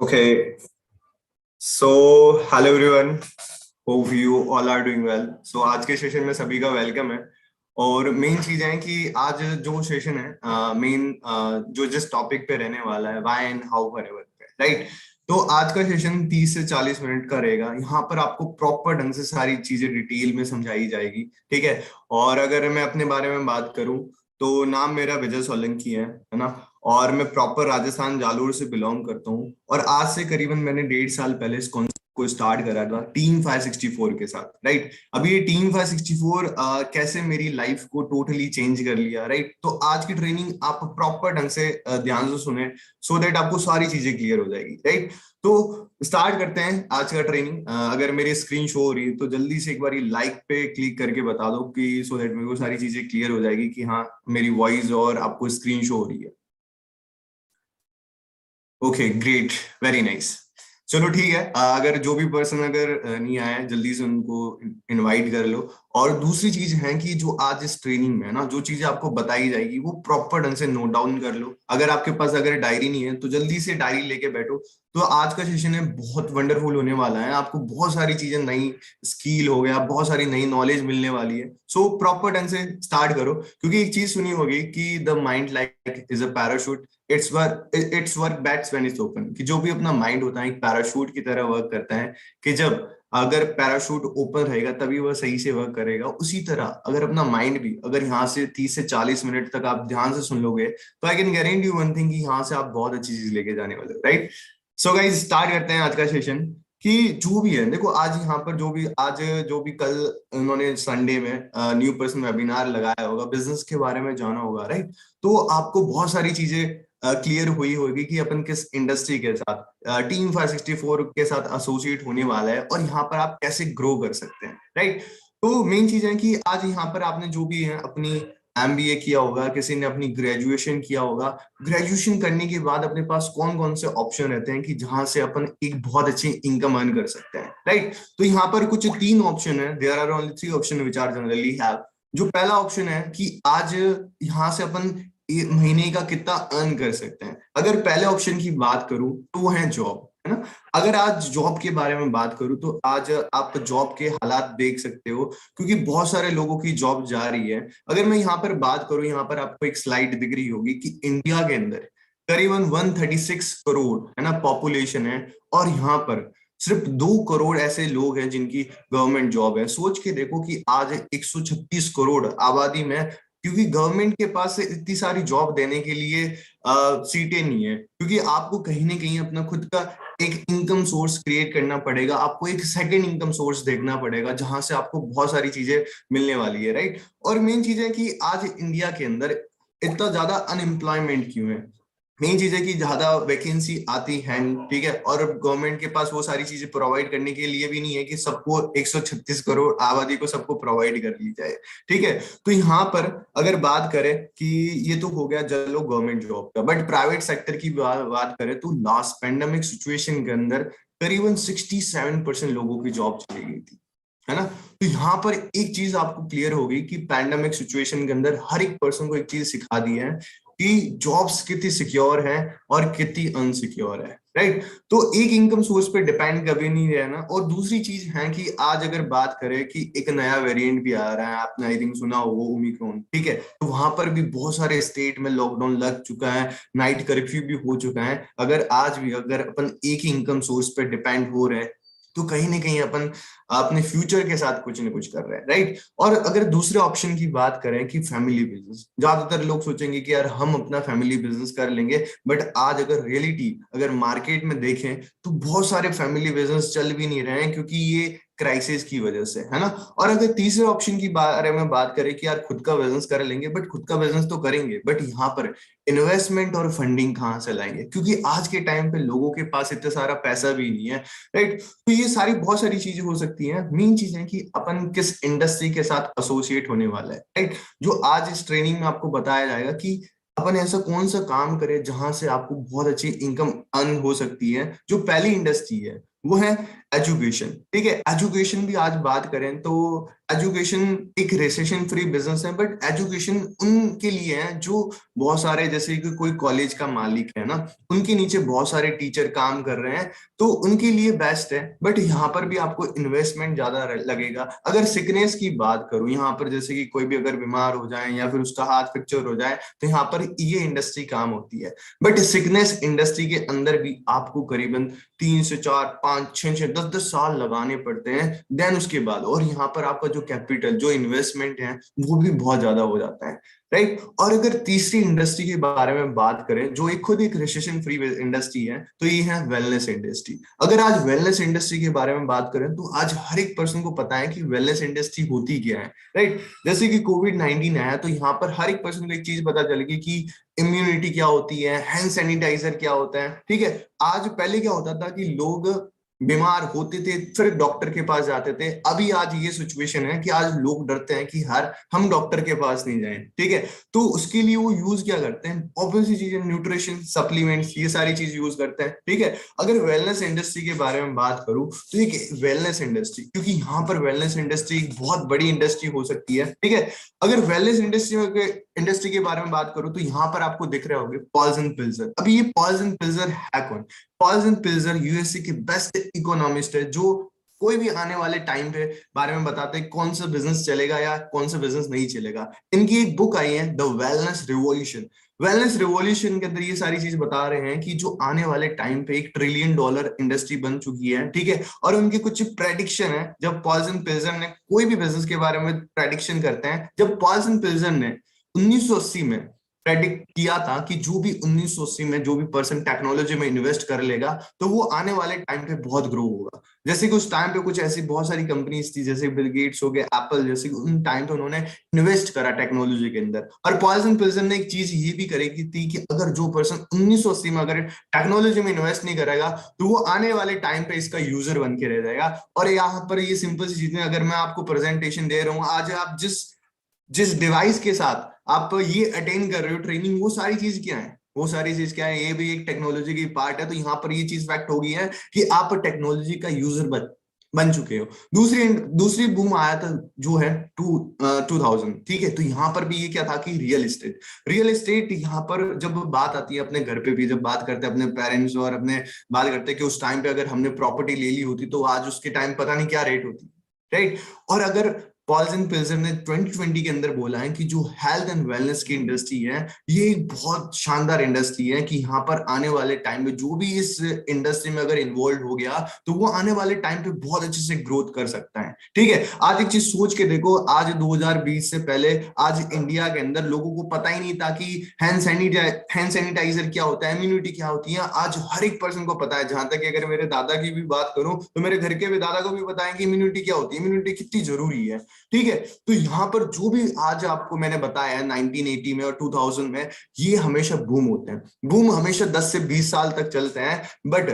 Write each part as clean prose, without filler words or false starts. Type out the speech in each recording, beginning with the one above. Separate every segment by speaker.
Speaker 1: Okay, so hello everyone. Hope you all are doing well. So आज के session में सभी का वेलकम है। और मेन चीज है कि आज जो सेशन है मेन जो जिस टॉपिक पे रहने वाला है व्हाई एंड हाउ फॉरएवर पे, राइट। तो आज का सेशन 30 से 40 मिनट का रहेगा। यहाँ पर आपको प्रॉपर ढंग से सारी चीजें डिटेल में समझाई जाएगी, ठीक है। और अगर मैं अपने बारे में बात करूँ तो नाम मेरा विजय सोलंकी है ना। और मैं प्रॉपर राजस्थान जालोर से बिलोंग करता हूँ। और आज से करीबन मैंने 1.5 साल पहले इस कॉन्सेप्ट को स्टार्ट करा था टीम 564 के साथ, राइट। अभी ये टीम 564 कैसे मेरी लाइफ को टोटली चेंज कर लिया, राइट। तो आज की ट्रेनिंग आप प्रॉपर ढंग से ध्यान से सुने, सो दैट आपको सारी चीजें क्लियर हो जाएगी, राइट। तो स्टार्ट करते हैं आज का ट्रेनिंग। अगर मेरी स्क्रीन शो हो रही है तो जल्दी से एक बार लाइक पे क्लिक करके बता दो कि सो दैट मेरे को सारी चीजें क्लियर हो जाएगी कि हाँ मेरी वॉइस और आपको स्क्रीन शो हो रही है। Okay great, very nice. चलो ठीक है। अगर जो भी पर्सन अगर नहीं आया है, जल्दी से उनको इनवाइट कर लो। और दूसरी चीज है कि जो आज इस ट्रेनिंग में है ना, जो चीजें आपको बताई जाएगी वो प्रॉपर ढंग से नोट डाउन कर लो। अगर आपके पास अगर डायरी नहीं है तो जल्दी से डायरी लेके बैठो। तो आज का सेशन है बहुत वंडरफुल होने वाला है। आपको बहुत सारी चीजें, नई स्किल हो गया, बहुत सारी नई नॉलेज मिलने वाली है। सो प्रॉपर ढंग से स्टार्ट करो, क्योंकि एक चीज सुनी होगी कि the mind like is a parachute, it's work best when it's open. कि जो भी अपना माइंड होता है एक पैराशूट की तरह वर्क करता है। कि जब अगर पैराशूट ओपन रहेगा तभी वह सही से वर्क करेगा। उसी तरह अगर अपना माइंड भी अगर यहाँ से 30 से 40 मिनट तक आप ध्यान से सुन लोगे तो I can guarantee you one thing कि यहाँ से आप बहुत अच्छी चीज लेके जाने वाले हो, राइट। सो गाइस स्टार्ट करते हैं आज का सेशन। कि जो भी है देखो, आज यहाँ पर जो भी कल उन्होंने संडे में न्यू पर्सन वेबिनार लगाया होगा, बिजनेस के बारे में जाना होगा, राइट। तो आपको बहुत सारी चीजें क्लियर हुई होगी कि अपन किस इंडस्ट्री के साथ टीम 564 के साथ एसोसिएट होने वाला है और यहाँ पर आप कैसे ग्रो कर सकते हैं, राइट। तो मेन चीज है कि आज यहाँ पर आपने जो भी है अपनी एमबीए किया होगा, किसी ने अपनी ग्रेजुएशन किया होगा। ग्रेजुएशन करने के बाद अपने पास कौन कौन से ऑप्शन रहते हैं कि जहां से अपन एक बहुत अच्छी इनकम अर्न कर सकते हैं, राइट। तो यहाँ पर कुछ 3 ऑप्शन है, there are only 3 option which are generally have. जो पहला ऑप्शन है कि आज यहाँ से अपन महीने का कितना अर्न कर सकते हैं। अगर पहले ऑप्शन की बात करूं तो वो है जॉब, है ना। अगर आज जॉब के बारे में बात करूं तो आज आप जॉब के हालात देख सकते हो, क्योंकि बहुत सारे लोगों की जॉब जा रही है। अगर मैं यहाँ पर बात करूं, यहाँ पर आपको एक स्लाइड दिख रही होगी कि इंडिया के अंदर करीबन 136 करोड़ है ना पॉपुलेशन है। और यहाँ पर सिर्फ 2 करोड़ ऐसे लोग हैं जिनकी गवर्नमेंट जॉब है। सोच के देखो कि आज 136 करोड़ आबादी में, क्योंकि गवर्नमेंट के पास से इतनी सारी जॉब देने के लिए सीटें नहीं है, क्योंकि आपको कहीं ना कहीं अपना खुद का एक इनकम सोर्स क्रिएट करना पड़ेगा। आपको एक सेकंड इनकम सोर्स देखना पड़ेगा जहां से आपको बहुत सारी चीजें मिलने वाली है, राइट। और मेन चीज है कि आज इंडिया के अंदर इतना ज्यादा अनएम्प्लॉयमेंट क्यों है। मेन चीज है कि ज्यादा वैकेंसी आती है नहीं, ठीक है। और गवर्नमेंट के पास वो सारी चीजें प्रोवाइड करने के लिए भी नहीं है कि सबको 136 करोड़ आबादी को सबको प्रोवाइड कर ली जाए, ठीक है। तो यहाँ पर अगर बात करें कि ये तो हो गया चलो गवर्नमेंट जॉब का, बट प्राइवेट सेक्टर की बात करें तो लास्ट पेंडेमिक सिचुएशन के अंदर करीबन 67% लोगों की जॉब चली गई थी, है ना। तो यहाँ पर एक चीज आपको क्लियर होगी कि पैंडेमिक सिचुएशन के अंदर हर एक पर्सन को एक चीज सिखा दी है कि जॉब्स कितनी सिक्योर है और कितनी अनसिक्योर है, राइट। तो एक इनकम सोर्स पे डिपेंड कभी नहीं रहना। और दूसरी चीज है कि आज अगर बात करें कि एक नया वेरिएंट भी आ रहा है, आपने आई थिंक सुना हो, वो ओमिक्रॉन, ठीक है। तो वहां पर भी बहुत सारे स्टेट में लॉकडाउन लग चुका है, नाइट कर्फ्यू भी हो चुका है। अगर आज भी अगर अपन एक ही इनकम सोर्स पे डिपेंड हो रहे हैं तो कहीं ना कहीं अपन अपने फ्यूचर के साथ कुछ ना कुछ कर रहे हैं, राइट। और अगर दूसरे ऑप्शन की बात करें कि फैमिली बिजनेस, ज्यादातर लोग सोचेंगे कि यार हम अपना फैमिली बिजनेस कर लेंगे, बट आज अगर रियलिटी अगर मार्केट में देखें तो बहुत सारे फैमिली बिजनेस चल भी नहीं रहे हैं, क्योंकि ये क्राइसिस की वजह से, है ना। और अगर तीसरे ऑप्शन की बारे में बात करें कि यार खुद का बिजनेस कर लेंगे, बट खुद का बिजनेस तो करेंगे बट यहाँ पर इन्वेस्टमेंट और फंडिंग कहाँ से लाएंगे, क्योंकि आज के टाइम पे लोगों के पास इतना सारा पैसा भी नहीं है, राइट। तो ये सारी बहुत सारी चीजें हो सकती हैं। मेन चीज है कि अपन किस इंडस्ट्री के साथ एसोसिएट होने वाला है, राइट। जो आज इस ट्रेनिंग में आपको बताया जाएगा कि अपन ऐसा कौन सा काम करें जहां से आपको बहुत अच्छी इनकम अर्न हो सकती है। जो पहली इंडस्ट्री है वो है एजुकेशन। ठीक है, एजुकेशन भी आज बात करें तो एजुकेशन एक रिसेशन फ्री बिजनेस है, बट एजुकेशन उनके लिए है जो बहुत सारे, जैसे कि कोई कॉलेज का मालिक है ना, उनके नीचे बहुत सारे टीचर काम कर रहे हैं, तो उनके लिए बेस्ट है। बट यहाँ पर भी आपको इन्वेस्टमेंट ज्यादा लगेगा। अगर सिकनेस की बात करूं यहाँ पर, जैसे कि कोई भी अगर बीमार हो जाए या फिर उसका हाथ फ्रैक्चर हो जाए, तो यहाँ पर ये इंडस्ट्री काम होती है। बट सिकनेस इंडस्ट्री के अंदर भी आपको करीबन 3 से 4 5 6 6 10 10 साल लगाने पड़ते हैं देन उसके बाद, और यहाँ पर आपका जो कैपिटल, जो इन्वेस्टमेंट है, वो भी बहुत ज्यादा हो जाता है, राइट। और अगर तीसरी इंडस्ट्री के बारे में बात करें जो एक खुद एक रिसेशन फ्री इंडस्ट्री है, तो ये है वेलनेस इंडस्ट्री। अगर आज वेलनेस इंडस्ट्री के बारे में बात करें तो आज हर एक पर्सन को पता है कि वेलनेस इंडस्ट्री होती क्या है, राइट। जैसे कि कोविड-19 आया तो यहाँ पर हर एक पर्सन को एक चीज पता चल गई कि इम्यूनिटी क्या होती है, हैंड सैनिटाइजर क्या होता है। ठीक है, आज पहले क्या होता था कि लोग बीमार होते थे फिर डॉक्टर के पास जाते थे, अभी आज ये सिचुएशन है कि आज लोग डरते हैं कि हर हम डॉक्टर के पास नहीं जाएं। ठीक है, तो उसके लिए वो यूज क्या करते हैं, ऑब्वियसली चीजें, न्यूट्रिशन सप्लीमेंट्स, ये सारी चीज यूज करते हैं। ठीक है, अगर वेलनेस इंडस्ट्री के बारे में बात करूं तो एक वेलनेस इंडस्ट्री, क्योंकि यहाँ पर वेलनेस इंडस्ट्री एक बहुत बड़ी इंडस्ट्री हो सकती है। ठीक है, अगर वेलनेस इंडस्ट्री के बारे में बात करूं तो यहाँ पर आपको दिख रहे होंगे पॉल्स एंड पिल्जर। अभी ये पॉल्स एंड पिल्जर है कौन? पॉल्स एंड पिल्जर यूएसए के बेस्ट इकोनॉमिस्ट है, जो कोई भी आने वाले टाइम पे बारे में बताते हैं कौन सा बिजनेस चलेगा या कौन सा बिजनेस नहीं चलेगा। इनकी एक बुक आई है the wellness revolution. Wellness revolution के अंदर ये सारी चीज बता रहे हैं कि जो आने वाले टाइम पे $1 ट्रिलियन इंडस्ट्री बन चुकी है। ठीक है, और उनकी कुछ प्रेडिक्शन है, जब पॉल्स एंड पिल्जर ने कोई भी बिजनेस के बारे में प्रेडिक्शन करते हैं, जब पॉल्स एंड पिल्जर ने 1980 में प्रेडिक्ट किया था कि जो भी 1980 में जो भी पर्सन टेक्नोलॉजी में इन्वेस्ट कर लेगा तो वो आने वाले टाइम पे बहुत ग्रो होगा। जैसे कि उस टाइम पे कुछ ऐसी बहुत सारी कंपनीज थी, जैसे बिल गेट्स हो गए, एप्पल, जैसे कि उन टाइम पे उन्होंने इन्वेस्ट करा टेक्नोलॉजी के अंदर। और पॉल्स एंड पिल्जर ने एक चीज ये भी करेगी थी कि अगर जो पर्सन 1980 में अगर टेक्नोलॉजी में इन्वेस्ट नहीं करेगा तो वो आने वाले टाइम पे इसका यूजर बन के रह जाएगा। और यहाँ पर ये सिंपल सी चीजें, अगर मैं आपको प्रेजेंटेशन दे रहा हूँ आज, आप जिस जिस डिवाइस के साथ आप ये अटेंड कर रहे हो ट्रेनिंग, वो सारी चीज क्या है, वो सारी चीज क्या है, ये भी एक टेक्नोलॉजी की पार्ट है। तो यहाँ पर ये चीज फैक्ट हो गई है कि आप टेक्नोलॉजी का यूजर बन चुके हो। दूसरी दूसरी बूम आया था जो है 2000। ठीक है, तो यहाँ पर भी ये क्या था कि रियल एस्टेट यहाँ पर जब बात आती है, अपने घर पे भी जब बात करते हैं अपने पेरेंट्स और अपने बात करते हैं कि उस टाइम पे अगर हमने प्रॉपर्टी ले ली होती तो आज उसके टाइम पता नहीं क्या रेट होती, राइट। और अगर पॉल्स एंड पिल्जर ने 2020 के अंदर बोला है कि जो हेल्थ एंड वेलनेस की इंडस्ट्री है, ये एक बहुत शानदार इंडस्ट्री है कि यहाँ पर आने वाले टाइम में जो भी इस इंडस्ट्री में अगर इन्वॉल्व हो गया तो वो आने वाले टाइम पे बहुत अच्छे से ग्रोथ कर सकता है। ठीक है, आज एक चीज सोच के देखो, आज 2020 से पहले आज इंडिया के अंदर लोगों को पता ही नहीं था कि हैंड सैनिटाइजर क्या होता है, इम्यूनिटी क्या होती है। आज हर एक पर्सन को पता है। जहां तक कि अगर मेरे दादा की भी बात करूं तो मेरे घर के भी दादा को भी पता है कि इम्यूनिटी क्या होती है, इम्यूनिटी कितनी जरूरी है। ठीक है, तो यहाँ पर जो भी आज आपको मैंने बताया 1980 में और 2000 में, ये हमेशा बूम होते हैं। बूम हमेशा 10 से 20 साल तक चलते हैं। बट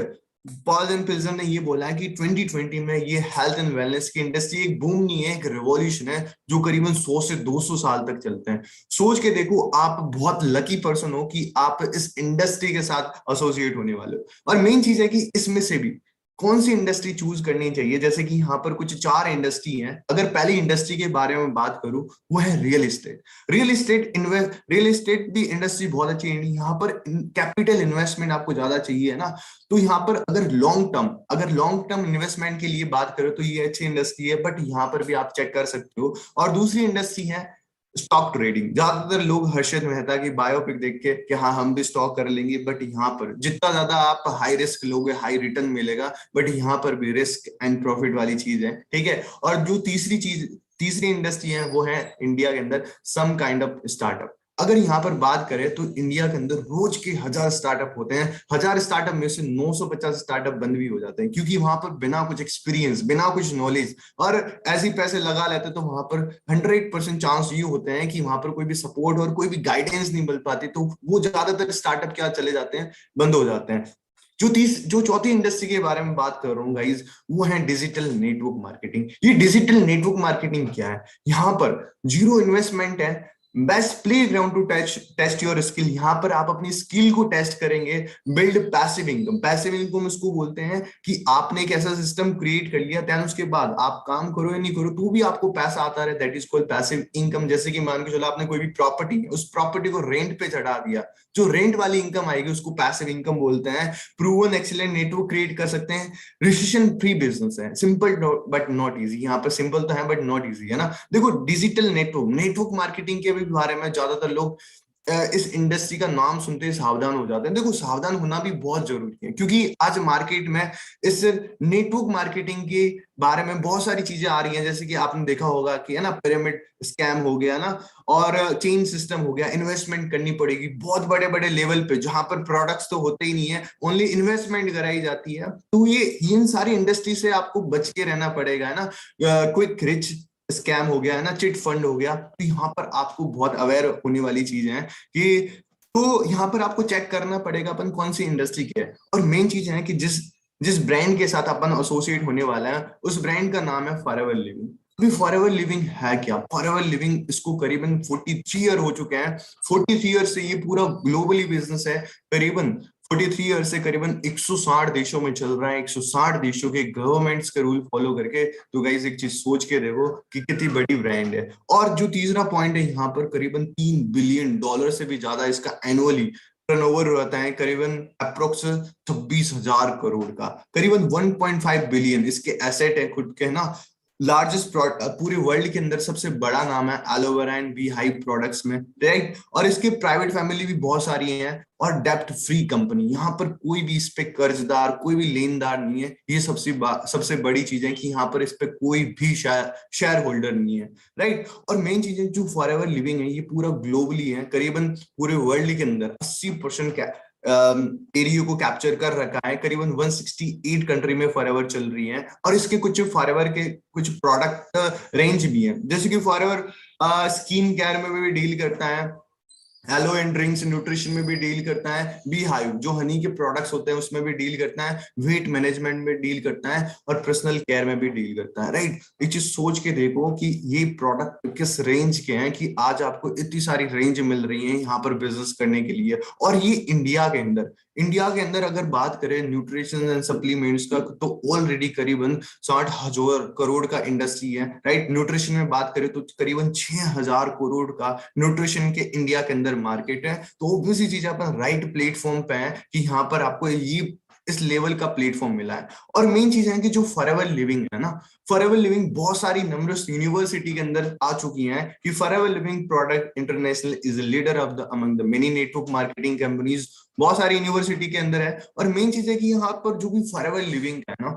Speaker 1: पॉल एंड पिल्जर ने ये बोला है कि 2020 में ये हेल्थ एंड वेलनेस की इंडस्ट्री एक बूम नहीं है, एक रिवॉल्यूशन है जो करीबन 100 से 200 साल तक चलते हैं। सोच के देखो, आप बहुत लकी पर्सन हो कि आप इस इंडस्ट्री के साथ एसोसिएट होने वाले हो। और मेन चीज है कि इसमें से भी कौन सी इंडस्ट्री चूज करनी चाहिए। जैसे कि यहाँ पर कुछ 4 इंडस्ट्री हैं। अगर पहली इंडस्ट्री के बारे में बात करूं, वो है रियल एस्टेट भी इंडस्ट्री बहुत अच्छी है। यहाँ पर कैपिटल इन्वेस्टमेंट आपको ज्यादा चाहिए है ना, तो यहाँ पर अगर लॉन्ग टर्म इन्वेस्टमेंट के लिए बात करें तो ये अच्छी इंडस्ट्री है। बट यहाँ पर भी आप चेक कर सकते हो। और दूसरी इंडस्ट्री है स्टॉक ट्रेडिंग। ज्यादातर लोग हर्षित मेहता की बायोपिक देख के कि हाँ हम भी स्टॉक कर लेंगे, बट यहाँ पर जितना ज्यादा आप हाई रिस्क लोगे हाई रिटर्न मिलेगा, बट यहाँ पर भी रिस्क एंड प्रॉफिट वाली चीज है। ठीक है, और जो तीसरी इंडस्ट्री है वो है इंडिया के अंदर सम काइंड ऑफ स्टार्टअप। अगर यहाँ पर बात करें तो इंडिया के अंदर रोज के 1000 स्टार्टअप होते हैं। 1000 स्टार्टअप में से 950 स्टार्टअप बंद भी हो जाते हैं, क्योंकि वहां पर बिना कुछ एक्सपीरियंस, बिना कुछ नॉलेज और ऐसे पैसे लगा लेते, तो वहां पर 100% चांस ये होते हैं कि वहां पर कोई भी सपोर्ट और कोई भी गाइडेंस नहीं मिल पाती, तो वो ज्यादातर स्टार्टअप क्या चले जाते हैं, बंद हो जाते हैं। जो चौथी इंडस्ट्री के बारे में बात कर रहा हूँ गाइज, वो है डिजिटल नेटवर्क मार्केटिंग। ये डिजिटल नेटवर्क मार्केटिंग क्या है? यहाँ पर जीरो इन्वेस्टमेंट है, best play ground to test your skill. यहाँ पर आप अपनी स्किल को टेस्ट करेंगे। Build passive income, passive income इसको बोलते हैं कि आपने एक ऐसा सिस्टम क्रिएट कर लिया, देन उसके बाद आप काम करो या नहीं करो तो भी आपको पैसा आता रहे, that is called passive income. जैसे कि मान के चलो आपने कोई भी प्रॉपर्टी है, उस प्रॉपर्टी को रेंट पे चढ़ा दिया, जो रेंट वाली इनकम आएगी उसको पैसिव इनकम बोलते हैं। प्रूवन एक्सीलेंट नेटवर्क क्रिएट कर सकते हैं। रिसेशन फ्री बिजनेस है, सिंपल बट नॉट इजी। यहाँ पर सिंपल तो है बट नॉट इजी, है ना। देखो डिजिटल नेटवर्क, नेटवर्क मार्केटिंग के भी बारे में ज्यादातर लोग इस इंडस्ट्री का नाम सुनते ही सावधान हो जाते हैं। देखो सावधान होना भी बहुत जरूरी है, क्योंकि आज मार्केट में इस नेटवर्क मार्केटिंग के बारे में बहुत सारी चीजें आ रही हैं। जैसे कि आपने देखा होगा कि है ना, पिरामिड स्कैम हो गया ना, और चेन सिस्टम हो गया। इन्वेस्टमेंट करनी पड़ेगी बहुत बड़े बड़े लेवल पे, जहां पर प्रोडक्ट्स तो होते ही नहीं है, ओनली इन्वेस्टमेंट कराई जाती है। तो ये इन सारी इंडस्ट्री से आपको बच के रहना पड़ेगा, है ना। क्विक रिच स्कैम हो गया, है ना, चिट फंड हो गया। तो यहाँ पर आपको बहुत अवेयर होने वाली चीज है कि, तो यहाँ पर आपको चेक करना पड़ेगा अपन कौन सी इंडस्ट्री के है। और मेन चीज है कि जिस जिस ब्रांड के साथ अपन एसोसिएट होने वाला है, उस ब्रांड का नाम है फॉरएवर लिविंग। अभी फॉरएवर लिविंग है क्या? फॉरएवर लिविंग, इसको करीबन 43 ईयर हो चुके हैं। 43 ईयर से ये पूरा ग्लोबली बिजनेस है। करीबन 43 ईयर से करीबन 160 देशों में चल रहा है, 160 देशों के गवर्नमेंट्स के रूल फॉलो करके। तो गाइस एक चीज सोच के देखो कि कितनी बड़ी ब्रांड है। और जो तीसरा पॉइंट है, यहाँ पर करीबन $3 बिलियन से भी ज्यादा इसका एनुअली टर्नओवर रहता है, करीबन अप्रोक्स 26,000 करोड़ का। करीबन 1.5 बिलियन इसके एसेट है खुद के, ना। लार्जेस्ट पूरे वर्ल्ड के अंदर सबसे बड़ा नाम है एलोवेरा एंड बी हाई प्रोडक्ट्स में, राइट। और इसके प्राइवेट फैमिली भी बहुत सारी हैं। और डेप्ट फ्री कंपनी, यहाँ पर कोई भी इस पे कर्जदार, कोई भी लेनदार नहीं है। ये सबसे बड़ी चीज है कि यहाँ पर इस पे कोई भी शेयर होल्डर नहीं है, राइट। और मेन चीज है जो फॉरएवर लिविंग है, ये पूरा ग्लोबली है। करीबन पूरे वर्ल्ड के अंदर 80% एरिया को कैप्चर कर रखा है। करीबन 168 कंट्री में फॉरएवर चल रही है। और इसके कुछ फॉरएवर के कुछ प्रोडक्ट रेंज भी है, जैसे कि फॉरएवर स्किन केयर में भी डील करता है, हेलो एंड ड्रिंक्स न्यूट्रिशन में भी डील करता है, बी हाइव जो हनी के प्रोडक्ट्स होते हैं उसमें भी डील करता है, वेट मैनेजमेंट में डील करता है, और पर्सनल केयर में भी डील करता है, राइट। एक चीज सोच के देखो कि ये प्रोडक्ट किस रेंज के हैं कि आज आपको इतनी सारी रेंज मिल रही है यहाँ पर बिजनेस करने के लिए। और ये इंडिया के अंदर अगर बात करें न्यूट्रिशन एंड सप्लीमेंट्स का, तो ऑलरेडी करीबन 60,000 करोड़ का इंडस्ट्री है, राइट। न्यूट्रिशन में बात करें तो करीबन 6,000 करोड़ का न्यूट्रिशन के इंडिया के अंदर मार्केट है। तो ऑब्वियसली चीज अपन राइट प्लेटफॉर्म पे है कि यहाँ पर आपको ये इस लेवल का प्लेटफॉर्म मिला है। और मेन चीज है कि जो फॉरएवर लिविंग है ना, फॉरएवर लिविंग बहुत सारी नंबर्स यूनिवर्सिटी के अंदर आ चुकी हैं कि forever living product international is leader of the among the many network marketing companies. बहुत सारी यूनिवर्सिटी के अंदर है। और मेन चीज है कि यहाँ पर जो भी फॉरएवर लिविंग है ना,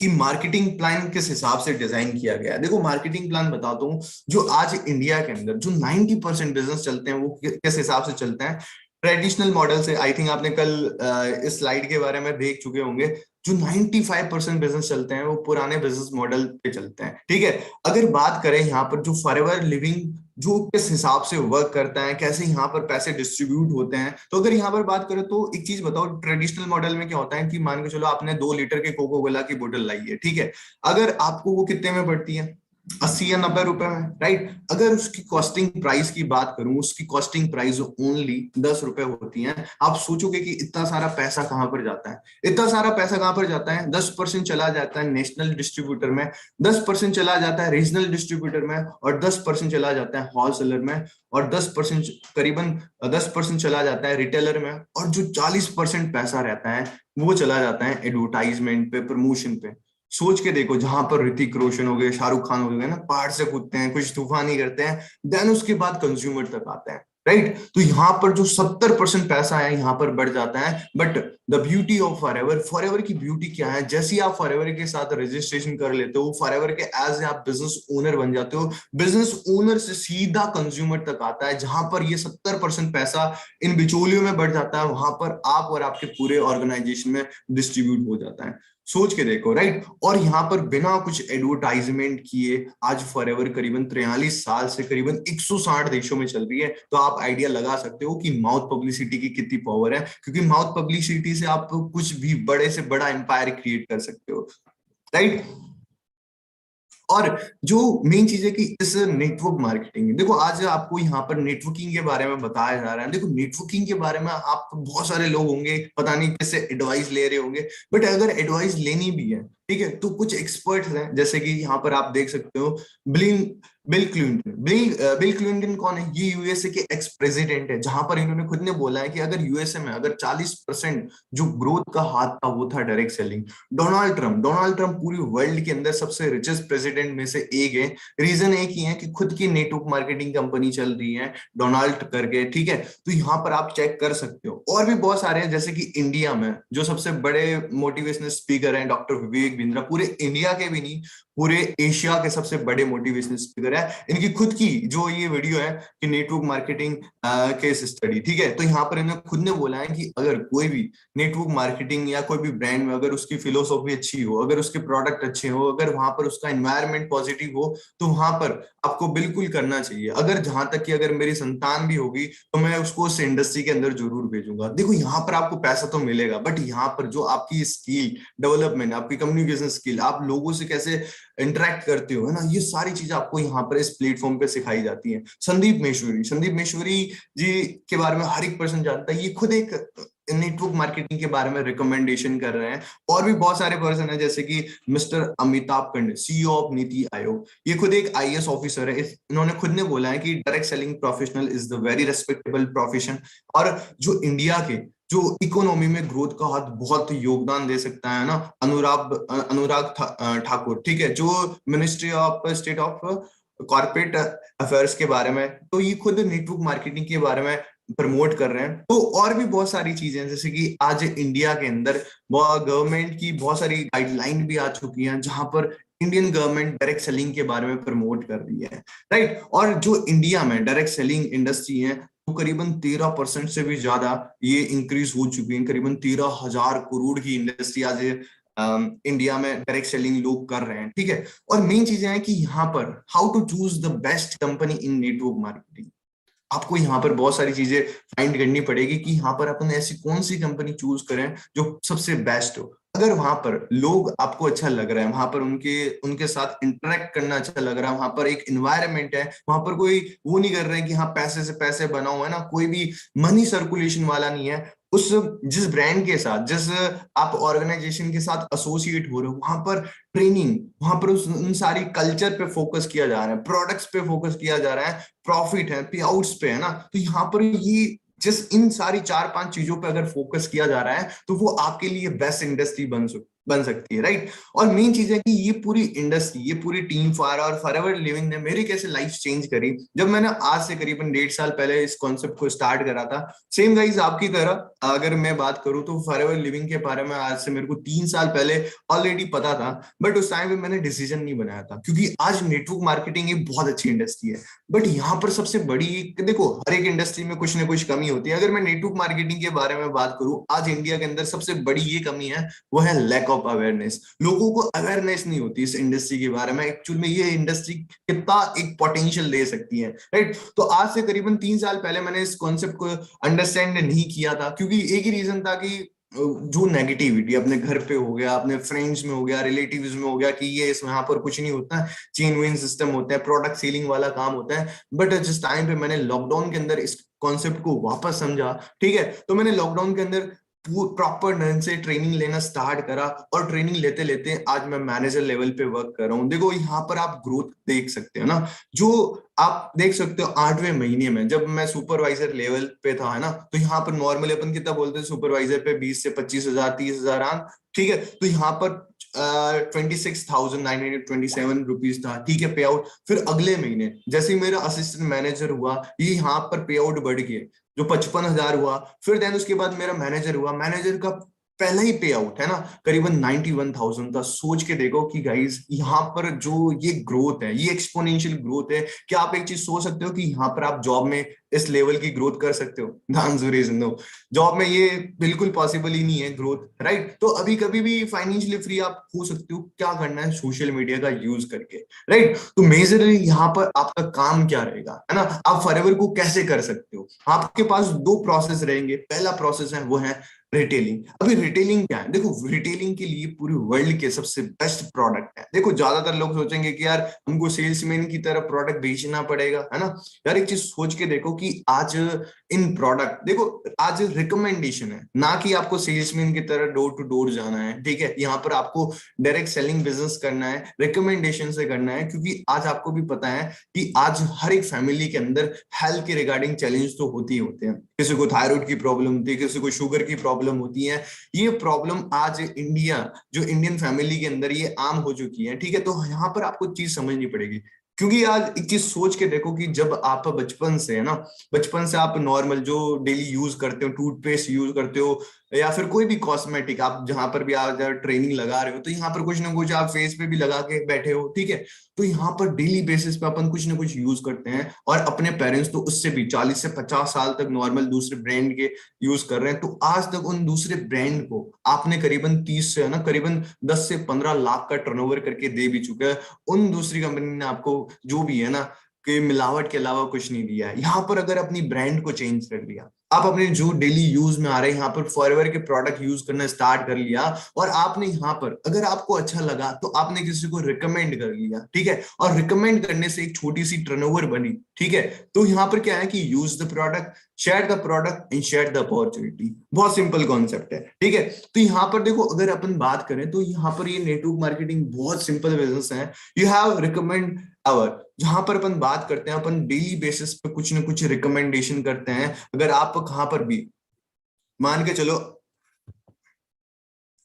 Speaker 1: कि मार्केटिंग प्लान किस हिसाब से डिजाइन किया गया है। देखो मार्केटिंग प्लान बताता हूँ। जो आज इंडिया के अंदर जो 90% बिजनेस चलते हैं, वो किस हिसाब से चलते हैं? ट्रेडिशनल मॉडल से। आई थिंक आपने कल इस स्लाइड के बारे में देख चुके होंगे। जो 95% बिजनेस चलते हैं वो पुराने बिजनेस मॉडल पे चलते हैं, ठीक है। अगर बात करें यहाँ पर जो फॉरएवर लिविंग जो किस हिसाब से वर्क करता है, कैसे यहाँ पर पैसे डिस्ट्रीब्यूट होते हैं, तो अगर यहाँ पर बात करें तो एक चीज बताओ, ट्रेडिशनल मॉडल में क्या होता है कि मान के चलो आपने 2 लीटर के कोको कोला की बोतल लाई है, ठीक है। अगर आपको वो कितने में पड़ती है? 80 या 90 रुपए में, राइट। अगर उसकी कॉस्टिंग प्राइस की बात करूं, उसकी कॉस्टिंग प्राइस ओनली 10 रुपए होती है। आप सोचोगे कि इतना सारा पैसा कहां पर जाता है? इतना सारा पैसा कहां पर जाता है? 10% चला जाता है नेशनल डिस्ट्रीब्यूटर में, 10% चला जाता है रीजनल डिस्ट्रीब्यूटर में, और 10% चला जाता है होलसेलर में, और 10% करीबन 10% चला जाता है रिटेलर में, और जो 40% पैसा रहता है वो चला जाता है एडवर्टाइजमेंट पे, प्रमोशन पे। सोच के देखो, जहां पर ऋतिक रोशन हो गए, शाहरुख खान हो गए ना, पहाड़ से कूदते हैं, कुछ तूफानी करते हैं, देन उसके बाद कंज्यूमर तक आता है, राइट। तो यहाँ पर जो 70% पैसा है यहाँ पर बढ़ जाता है। But the beauty of forever, forever की ब्यूटी क्या है? जैसे ही आप फॉरएवर के साथ रजिस्ट्रेशन कर लेते हो, फॉरएवर के एज आप बिजनेस ओनर बन जाते हो, बिजनेस ओनर से सीधा कंज्यूमर तक आता है। जहां पर ये 70% पैसा इन बिचौलियों में बढ़ जाता है, वहां पर आप और आपके पूरे ऑर्गेनाइजेशन में डिस्ट्रीब्यूट हो जाता है। सोच के देखो, राइट। और यहाँ पर बिना कुछ एडवर्टाइजमेंट किए आज फॉरएवर करीबन 43 साल से करीबन 160 देशों में चल रही है। तो आप आइडिया लगा सकते हो कि माउथ पब्लिसिटी की कितनी पावर है, क्योंकि माउथ पब्लिसिटी से आप कुछ भी बड़े से बड़ा एम्पायर क्रिएट कर सकते हो, राइट। और जो मेन चीज है कि इस नेटवर्क मार्केटिंग, देखो आज आपको यहाँ पर नेटवर्किंग के बारे में बताया जा रहा है। देखो नेटवर्किंग के बारे में आप बहुत सारे लोग होंगे, पता नहीं किससे एडवाइस ले रहे होंगे, बट अगर एडवाइस लेनी भी है, ठीक है, तो कुछ एक्सपर्ट्स हैं, जैसे कि यहाँ पर आप देख सकते हो bill bill Clinton. Bill Clinton कौन है? ये यूएसए के एक्स प्रेसिडेंट है, जहां पर इन्होंने खुद ने बोला है कि अगर यूएसए में अगर 40% जो ग्रोथ का हाथ था वो था डायरेक्ट सेलिंग। डोनाल्ड ट्रंप पूरी वर्ल्ड के अंदर सबसे रिचेस्ट प्रेसिडेंट में से एक है। रीजन एक ही है कि खुद की नेटवर्क मार्केटिंग कंपनी चल रही है डोनाल्ड करके, ठीक है। तो यहाँ पर आप चेक कर सकते हो। और भी बहुत सारे हैं, जैसे कि इंडिया में जो सबसे बड़े मोटिवेशनल स्पीकर हैं डॉक्टर विवेक बिंद्रा, पूरे इंडिया के भी नहीं, पूरे एशिया के सबसे बड़े मोटिवेशनल स्पीकर है। इनकी खुद की जो ये वीडियो है कि नेटवर्क मार्केटिंग केस स्टडी, ठीक है। तो यहाँ पर इन्होंने खुद ने बोला है कि अगर कोई भी नेटवर्क मार्केटिंग या कोई भी ब्रांड में अगर उसकी फिलोसॉफी अच्छी हो, अगर उसके प्रोडक्ट अच्छे हो, अगर वहां पर उसका एनवायरनमेंट पॉजिटिव हो, तो वहां पर आपको बिल्कुल करना चाहिए। अगर जहां तक कि अगर मेरी संतान भी होगी तो मैं उसको उस इंडस्ट्री के अंदर जरूर भेजूंगा। देखो यहाँ पर आपको पैसा तो मिलेगा, बट यहाँ पर जो आपकी स्किल डेवलपमेंट, आपकी कम्युनिकेशन स्किल, आप लोगों से कैसे इंटरेक्ट करते हो, है ना, ये सारी चीजें आपको यहाँ पर इस प्लेटफॉर्म पे सिखाई जाती हैं। संदीप मेश्वरी जी के बारे में हर एक पर्सन जानता है। ये खुद एक नेटवर्क मार्केटिंग के बारे में रिकमेंडेशन कर रहे हैं। और भी बहुत सारे पर्सन है, जैसे कि mister Amitabh Kund, CEO of NITI Aayog. ये खुद एक आईएएस ऑफिसर है। इन्होंने खुद ने बोला है कि direct selling professional is the very respectable profession. और जो इंडिया के जो इकोनॉमी में ग्रोथ का हाथ बहुत योगदान दे सकता है ना, अनुराग ठाकुर, ठीक है, जो ministry of state of corporate affairs के बारे में, तो ये खुद नेटवर्क मार्केटिंग के बारे में प्रमोट कर रहे हैं। तो और भी बहुत सारी चीजें हैं, जैसे कि आज इंडिया के अंदर गवर्नमेंट की बहुत सारी गाइडलाइन भी आ चुकी हैं, जहां पर इंडियन गवर्नमेंट डायरेक्ट सेलिंग के बारे में प्रमोट कर रही है, राइट। और जो इंडिया में डायरेक्ट सेलिंग इंडस्ट्री है वो करीबन 13% से भी ज्यादा ये इंक्रीज हो चुकी है। करीबन 13,000 करोड़ की इंडस्ट्री आज इंडिया में डायरेक्ट सेलिंग लोग कर रहे हैं, ठीक है। और मेन चीजें हैं कि यहाँ पर how to choose the best company in network marketing. आपको यहाँ पर बहुत सारी चीजें फाइंड करनी पड़ेगी कि यहाँ पर अपन ऐसी कौन सी कंपनी चूज करें जो सबसे बेस्ट हो। अगर वहां पर लोग आपको अच्छा लग रहा है, वहां पर उनके उनके साथ इंटरेक्ट करना अच्छा लग रहा है, वहां पर एक एनवायरनमेंट है, वहां पर कोई वो नहीं कर रहे हैं कि हाँ पैसे से पैसे बनाओ, है ना, कोई भी मनी सर्कुलेशन वाला नहीं है। उस जिस ब्रांड के साथ, जिस आप ऑर्गेनाइजेशन के साथ एसोसिएट हो रहे हो, वहां पर ट्रेनिंग, वहां पर उन सारी कल्चर पे फोकस किया जा रहा है, प्रोडक्ट्स पे फोकस किया जा रहा है, प्रॉफिट है, पे आउट्स पे, है ना। तो यहाँ पर ये जिस इन सारी 4-5 चीजों पे अगर फोकस किया जा रहा है तो वो आपके लिए बेस्ट इंडस्ट्री बन सकती है, राइट। और मेन चीज है कि ये पूरी इंडस्ट्री, ये पूरी टीम फायर और फॉरएवर लिविंग ने मेरी कैसे लाइफ चेंज करी जब मैंने आज से करीबन 1.5 साल पहले इस कॉन्सेप्ट को स्टार्ट करा था। सेम गाइस आपकी तरह अगर मैं बात करूं तो फॉरएवर लिविंग के बारे में आज से मेरे को 3 साल पहले ऑलरेडी पता था, बट उस टाइम पे मैंने डिसीजन नहीं बनाया था, क्योंकि आज नेटवर्क मार्केटिंग एक बहुत अच्छी इंडस्ट्री है। बट यहाँ पर सबसे बड़ी, देखो हर एक इंडस्ट्री में कुछ ना कुछ कमी होती है। अगर मैं नेटवर्क मार्केटिंग के बारे में बात करूं, आज इंडिया के अंदर सबसे बड़ी ये कमी है, वो है लैक ऑफ अवेयरनेस। लोगों को अवेयरनेस नहीं होती इस इंडस्ट्री के बारे में, एक्चुअल में ये इंडस्ट्री कितना एक पोटेंशियल दे सकती है, राइट। तो आज से करीबन 3 साल पहले मैंने इस कॉन्सेप्ट को अंडरस्टैंड नहीं किया था, क्योंकि एक ही रीजन था कि जो नेगेटिविटी अपने घर पे हो गया, अपने फ्रेंड्स में हो गया, रिलेटिव्स में हो गया कि ये इस यहाँ पर कुछ नहीं होता, चेन वेन सिस्टम होता है, प्रोडक्ट सेलिंग वाला काम होता है। बट जिस टाइम पे मैंने लॉकडाउन के अंदर इस कॉन्सेप्ट को वापस समझा, ठीक है, तो मैंने लॉकडाउन के अंदर प्रॉपर ढंग से ट्रेनिंग लेना स्टार्ट करा, और ट्रेनिंग लेते लेते आज मैं मैनेजर लेवल पे वर्क कर रहा हूँ। देखो यहाँ पर आप ग्रोथ देख सकते हो ना, जो आप देख सकते हो 8वें महीने में जब मैं सुपरवाइजर लेवल पे था, है ना, तो यहाँ पर नॉर्मली अपन कितना बोलते हैं सुपरवाइजर पे 20 से 25 हजार 30 हजार आन, ठीक है। तो यहाँ पर 26,927 रुपीज था, ठीक है, पे आउट। फिर अगले महीने जैसे ही मेरा असिस्टेंट मैनेजर हुआ, ये यहाँ पर पे आउट बढ़ गया, जो 55,000 हुआ। फिर देन उसके बाद मेरा मैनेजर हुआ, मैनेजर का पहला ही पे आउट, है ना, करीबन 91,000 था। सोच के देखो कि गाइस यहाँ पर जो ये ग्रोथ है, ये एक्सपोनेंशियल ग्रोथ है। क्या आप एक चीज सोच सकते हो कि यहाँ पर आप जॉब में इस लेवल की ग्रोथ कर सकते हो? The answer is no. Job में ये बिल्कुल पॉसिबल ही नहीं है ग्रोथ, राइट। तो अभी कभी भी फाइनेंशियली फ्री आप हो सकते हो, क्या करना है, सोशल मीडिया का यूज करके, राइट। तो मेजरली यहाँ पर आपका काम क्या रहेगा, है ना, आप फॉरएवर को कैसे कर सकते हो। आपके पास दो प्रोसेस रहेंगे। पहला प्रोसेस है वो है रिटेलिंग। अभी रिटेलिंग क्या है, देखो रिटेलिंग के लिए पूरे वर्ल्ड के सबसे बेस्ट प्रोडक्ट है। देखो ज्यादातर लोग सोचेंगे कि यार हमको सेल्समैन की तरह प्रोडक्ट बेचना पड़ेगा, है ना। यार एक चीज सोच के देखो कि आज इन प्रोडक्ट, देखो आज रिकमेंडेशन है, ना कि आपको सेल्समैन की तरह डोर टू डोर जाना है, ठीक है। यहाँ पर आपको डायरेक्ट सेलिंग बिजनेस करना है, रिकमेंडेशन से करना है, क्योंकि आज आपको भी पता है कि आज हर एक फैमिली के अंदर हेल्थ के रिगार्डिंग चैलेंज तो होते ही होते हैं। किसी को थायराइड की प्रॉब्लम होती है, किसी को शुगर की प्रॉब्लम होती है। ये प्रॉब्लम आज इंडिया, जो इंडियन फैमिली के अंदर ये आम हो चुकी है, ठीक है। तो यहाँ पर आपको चीज समझनी पड़ेगी, क्योंकि आज एक चीज सोच के देखो कि जब आप बचपन से, है ना, बचपन से आप नॉर्मल जो डेली यूज करते हो, टूथपेस्ट यूज करते हो, या फिर कोई भी कॉस्मेटिक आप जहां पर भी आज ट्रेनिंग लगा रहे हो, तो यहाँ पर कुछ ना कुछ आप फेस पे भी लगा के बैठे हो, ठीक है। तो यहाँ पर डेली बेसिस पे अपन कुछ ना कुछ यूज करते हैं, और अपने पेरेंट्स तो उससे भी 40 से 50 साल तक नॉर्मल दूसरे ब्रांड के यूज कर रहे हैं। तो आज तक उन दूसरे ब्रांड को आपने करीबन 30 से, है ना, करीबन 10 से 15 लाख का टर्नओवर करके दे भी चुका है। उन दूसरी कंपनी ने आपको जो भी है ना, कि मिलावट के अलावा कुछ नहीं दिया है। यहाँ पर अगर अपनी ब्रांड को चेंज कर लिया, आप अपने जो डेली यूज में आ रहे हैं यहाँ पर फॉरएवर के प्रोडक्ट यूज करना स्टार्ट कर लिया, और आपने यहाँ पर अगर आपको अच्छा लगा तो आपने किसी को रिकमेंड कर लिया, ठीक है, और रिकमेंड करने से एक छोटी सी टर्नओवर बनी, ठीक है। तो यहाँ पर क्या है कि use the product, share the product and share the opportunity. बहुत सिंपल कॉन्सेप्ट है, ठीक है। तो यहाँ पर देखो अगर अपन बात करें तो यहाँ पर ये नेटवर्क मार्केटिंग बहुत सिंपल बिजनेस है। यू हैव रिकमेंड आवर, जहां पर अपन बात करते हैं, अपन डेली बेसिस पे कुछ ना कुछ रिकमेंडेशन करते हैं। अगर आप कहां पर भी मान के चलो,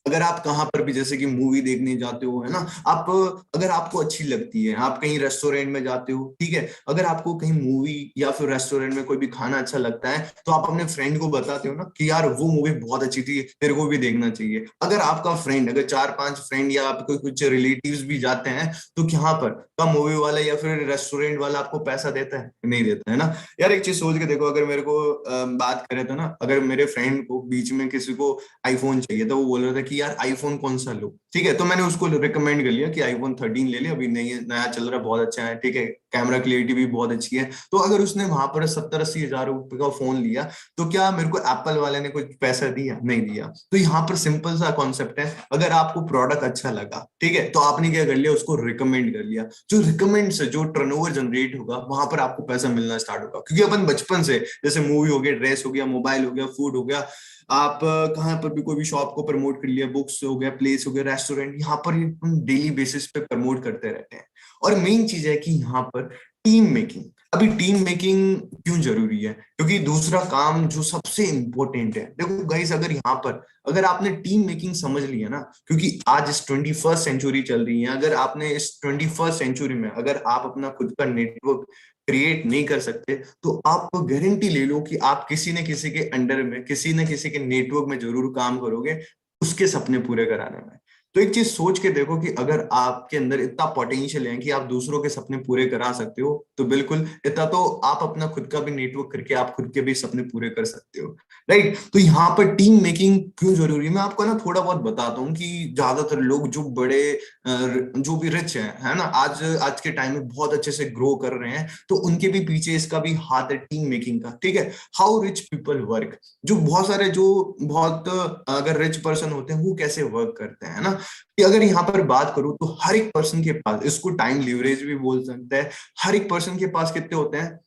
Speaker 1: अगर आप कहां पर भी जैसे कि मूवी देखने जाते हो, है ना, आप अगर आपको अच्छी लगती है, आप कहीं रेस्टोरेंट में जाते हो, ठीक है, अगर आपको कहीं मूवी या फिर रेस्टोरेंट में कोई भी खाना अच्छा लगता है, तो आप अपने फ्रेंड को बताते हो ना कि यार वो मूवी बहुत अच्छी थी, तेरे को भी देखना चाहिए। अगर आपका फ्रेंड, अगर 4-5 फ्रेंड या आपके कुछ रिलेटिव्स भी जाते हैं, तो यहाँ पर का मूवी वाला या फिर रेस्टोरेंट वाला आपको पैसा देता है, नहीं देता है ना। यार एक चीज सोच के देखो, अगर मेरे को बात करें तो ना, अगर मेरे फ्रेंड को बीच में किसी को आईफोन चाहिए, तो वो बोल रहा था कि यार आईफोन कौन सा लो, ठीक है। तो मैंने उसको रिकमेंड कर लिया कि आईफोन 13 ले ले, अभी नई नया चल रहा है, बहुत अच्छा है, ठीक है, कैमरा क्लियरिटी भी बहुत अच्छी है। तो अगर उसने वहां पर 70-80 हजार रुपए का फोन लिया, तो क्या मेरे को एप्पल वाले ने कुछ पैसा दिया? नहीं दिया। तो यहाँ पर सिंपल सा कॉन्सेप्ट है, अगर आपको प्रोडक्ट अच्छा लगा, ठीक है, तो आपने क्या कर लिया, उसको रिकमेंड कर लिया। जो रिकमेंड से जो टर्नओवर जनरेट होगा, वहां पर आपको पैसा मिलना स्टार्ट होगा, क्योंकि अपन बचपन से, जैसे मूवी हो गया, ड्रेस हो गया, मोबाइल हो गया, फूड हो गया, आप कहाँ पर भी कोई भी शॉप को प्रमोट कर लिया, बुक्स हो गया, प्लेस हो गया, रेस्टोरेंट, यहाँ पर हम डेली बेसिस पे प्रमोट करते रहते हैं। और मेन चीज है कि यहाँ पर टीम मेकिंग। अभी टीम मेकिंग क्यों जरूरी है? क्योंकि दूसरा काम जो सबसे इंपॉर्टेंट है, देखो गाइस, अगर यहाँ पर अगर आपने टीम मेकिंग समझ लिया ना, क्योंकि आज इस 21st सेंचुरी चल रही है, अगर आपने इस 21st सेंचुरी में अगर आप अपना खुद का नेटवर्क क्रिएट नहीं कर सकते, तो आप गारंटी ले लो कि आप किसी न किसी के अंडर में, किसी न किसी के नेटवर्क में जरूर काम करोगे, उसके सपने पूरे कराने में। तो एक चीज सोच के देखो कि अगर आपके अंदर इतना पोटेंशियल है कि आप दूसरों के सपने पूरे करा सकते हो, तो बिल्कुल इतना तो आप अपना खुद का भी नेटवर्क करके आप खुद के भी सपने पूरे कर सकते हो, राइट। तो यहाँ पर टीम मेकिंग क्यों जरूरी है, मैं आपको ना थोड़ा बहुत बताता हूँ कि ज्यादातर लोग जो बड़े जो भी रिच है ना, आज आज के टाइम में बहुत अच्छे से ग्रो कर रहे हैं, तो उनके भी पीछे इसका भी हाथ है टीम मेकिंग का, ठीक है। हाउ रिच पीपल वर्क, जो बहुत सारे जो बहुत अगर रिच पर्सन होते हैं वो कैसे वर्क करते हैं ना, कि अगर यहाँ पर बात करूं तो हर एक पर्सन के पास, इसको टाइम लीवरेज भी बोल सकते हैं, हर एक पर्सन के पास कितने होते हैं,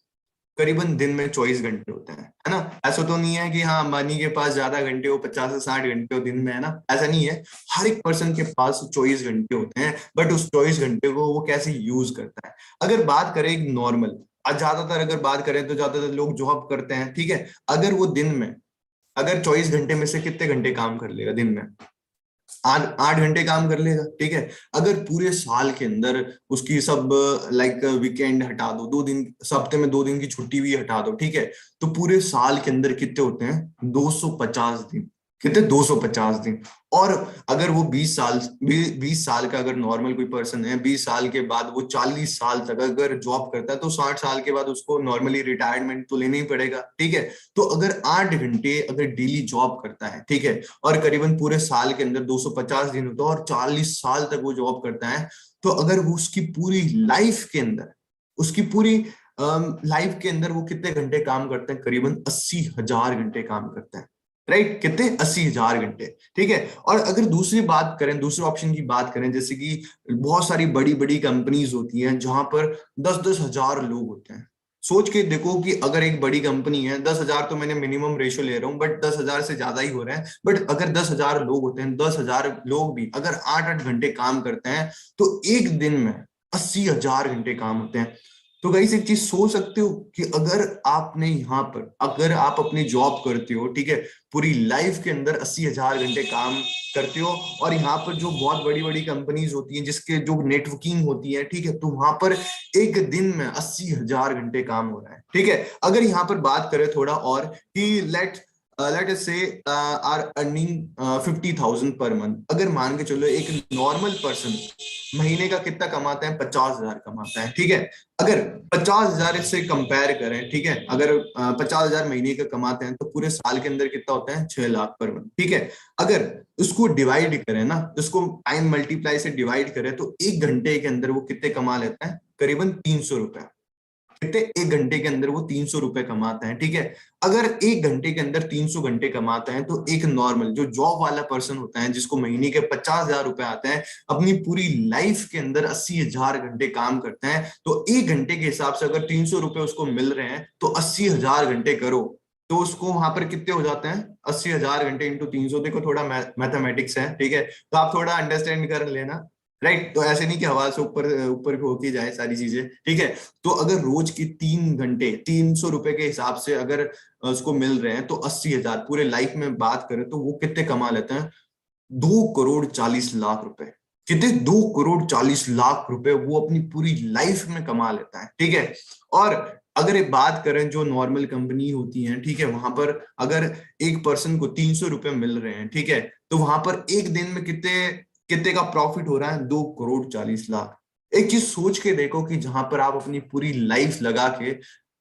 Speaker 1: करीबन दिन में 24 घंटे होते हैं, है ना। ऐसा तो नहीं है कि हाँ अंबानी के पास ज्यादा घंटे हो, 50 से 60 घंटे हो दिन में, है ना, ऐसा नहीं है। हर एक पर्सन के पास 24 घंटे होते हैं, बट उस 24 घंटे को वो कैसे यूज करता है। अगर बात करें एक नॉर्मल, आज ज्यादातर अगर बात करें तो ज्यादातर लोग जॉब करते हैं, ठीक है। अगर वो दिन में, अगर 24 घंटे में से कितने घंटे काम कर लेगा दिन में, 8 8 घंटे काम कर लेगा, ठीक है। अगर पूरे साल के अंदर उसकी सब, लाइक वीकेंड हटा दो, 2 दिन, सप्ते में 2 दिन की छुट्टी भी हटा दो, ठीक है, तो पूरे साल के अंदर कितने होते हैं, 250 दिन। कितने? 250 दिन। और अगर वो 20 साल, 20 साल का अगर नॉर्मल कोई पर्सन है, 20 साल के बाद वो 40 साल तक अगर जॉब करता है, तो 60 साल के बाद उसको नॉर्मली रिटायरमेंट तो लेना ही पड़ेगा, ठीक है। तो अगर 8 घंटे अगर डेली जॉब करता है, ठीक है, और करीबन पूरे साल के अंदर 250 दिन होता है, और 40 साल तक वो जॉब करता है, तो अगर वो उसकी पूरी लाइफ के अंदर, उसकी पूरी लाइफ के अंदर वो कितने घंटे काम करते हैं, करीबन 80,000 घंटे काम करते हैं। राइट, कितने 80,000 घंटे। ठीक है, और अगर दूसरी बात करें, दूसरे ऑप्शन की बात करें, जैसे कि बहुत सारी बड़ी बड़ी कंपनीज होती हैं जहां पर 10-10 हजार लोग होते हैं। सोच के देखो कि अगर एक बड़ी कंपनी है, 10 हजार तो मैंने मिनिमम रेशो ले रहा हूँ, बट 10 हजार से ज्यादा ही हो रहा है, बट अगर 10 हजार लोग होते हैं, 10 हजार लोग भी अगर 8-8 घंटे काम करते हैं, तो एक दिन में 80,000 घंटे काम होते हैं। तो गाइस एक चीज सोच सकते हो कि अगर आपने यहाँ पर, अगर आप अपनी जॉब करते हो, ठीक है, पूरी लाइफ के अंदर 80,000 घंटे काम करते हो, और यहाँ पर जो बहुत बड़ी बड़ी कंपनीज होती हैं जिसके जो नेटवर्किंग होती है, ठीक है, तो वहां पर एक दिन में 80,000 घंटे काम हो रहा है। ठीक है, अगर यहाँ पर बात करें थोड़ा और कि लेट अस से आर अर्निंग 50,000 पर मंथ, अगर मान के चलो एक नॉर्मल पर्सन महीने का कितना कमाता है, 50,000 कमाता है। ठीक है, अगर 50,000 से कंपेयर करें, ठीक है, अगर 50,000 महीने का कमाते हैं, तो पूरे साल के अंदर कितना होता है, 6 लाख पर मंथ। ठीक है, अगर उसको डिवाइड करें ना, उसको टाइम मल्टीप्लाई से डिवाइड करें, तो एक घंटे के अंदर वो कितने कमा लेता है, करीबन 300 रुपए। कितने, एक घंटे के अंदर वो 300 रुपए कमाता है। ठीक है, अगर एक घंटे के अंदर 300 घंटे कमाता है, तो एक नॉर्मल जो जॉब वाला पर्सन होता है जिसको महीने के 50,000 रुपए आते हैं, अपनी पूरी लाइफ के अंदर 80,000 घंटे काम करते हैं, तो एक घंटे के हिसाब से अगर 300 रुपए उसको मिल रहे हैं, तो 80,000 घंटे करो, तो उसको वहां पर कितने हो जाते हैं, 80,000 घंटे इंटू 300। देखो थोड़ा मैथमेटिक्स है, ठीक है, तो आप थोड़ा अंडरस्टैंड कर लेना। राइट, तो ऐसे नहीं कि हवा से ऊपर ऊपर होती जाए सारी चीजें। ठीक है, तो अगर रोज की 3 घंटे 300 रुपए के हिसाब से अगर उसको मिल रहे हैं, तो 80,000 पूरे लाइफ में बात करें तो वो कितने कमा लेते हैं, 2 करोड़ 40 लाख रुपए। कितने, 2 करोड़ 40 लाख रुपए वो अपनी पूरी लाइफ में कमा लेता है। ठीक है, और अगर एक बात करें जो नॉर्मल कंपनी होती है, ठीक है, वहां पर अगर एक पर्सन को 300 रुपए मिल रहे हैं, ठीक है, तो वहां पर एक दिन में कितने कितने का प्रॉफिट हो रहा है, 2 करोड़ 40 लाख। एक चीज सोच के देखो कि जहां पर आप अपनी पूरी लाइफ लगा के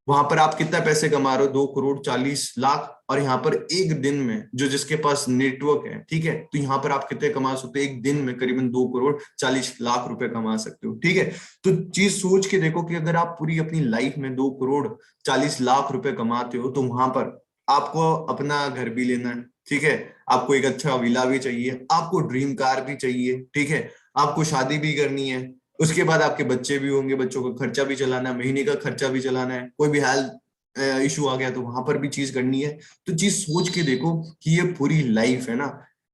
Speaker 1: वहां पर आप कितना पैसे कमा रहे हो, 2 करोड़ 40 लाख, और यहाँ पर एक दिन में जो जिसके पास नेटवर्क है, ठीक है, तो यहाँ पर आप कितने कमा सकते हो, एक दिन में करीबन 2 करोड़ 40 लाख रुपए कमा सकते हो। ठीक है, तो चीज सोच के देखो कि अगर आप पूरी अपनी लाइफ में 2 करोड़ 40 लाख रुपए कमाते हो, तो वहां पर आपको अपना घर भी लेना है। ठीक है, आपको एक अच्छा विला भी चाहिए, आपको ड्रीम कार भी चाहिए। ठीक है, आपको शादी भी करनी है, उसके बाद आपके बच्चे भी होंगे, बच्चों का खर्चा भी चलाना है, महीने का खर्चा भी चलाना है, कोई भी हेल्थ इशू आ गया तो वहां पर भी चीज करनी है। तो चीज सोच के देखो कि ये पूरी लाइफ है ना,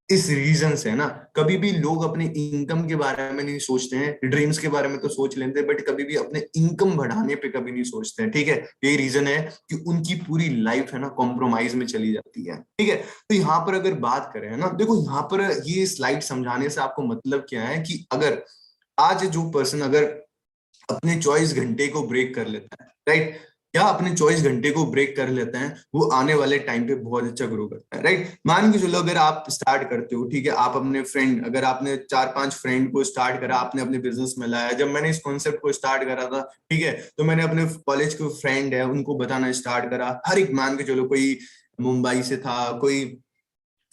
Speaker 1: इस रीजन से है ना, कभी भी लोग अपने इनकम के बारे में नहीं सोचते हैं, ड्रीम्स के बारे में तो सोच लेते हैं, बट कभी भी अपने इनकम बढ़ाने पे कभी नहीं सोचते हैं। ठीक है, यही रीजन है कि उनकी पूरी लाइफ है ना कॉम्प्रोमाइज में चली जाती है। ठीक है, तो यहाँ पर अगर बात करें ना, देखो यहाँ पर ये स्लाइड समझाने से आपको मतलब क्या है कि अगर आज जो पर्सन अगर अपने 24 घंटे को ब्रेक कर लेता है, राइट, या अपने 24 घंटे को ब्रेक कर लेता है, वो आने वाले टाइम पे बहुत अच्छा ग्रो करता है। राइट, मान के चलो अगर आप स्टार्ट करते हो, ठीक है, आप अपने फ्रेंड, अगर आपने 4-5 फ्रेंड को स्टार्ट करा, आपने अपने बिजनेस में लाया। जब मैंने इस कॉन्सेप्ट को स्टार्ट करा था, ठीक है, तो मैंने अपने कॉलेज के फ्रेंड है उनको बताना स्टार्ट करा, हर एक, मान के चलो कोई मुंबई से था, कोई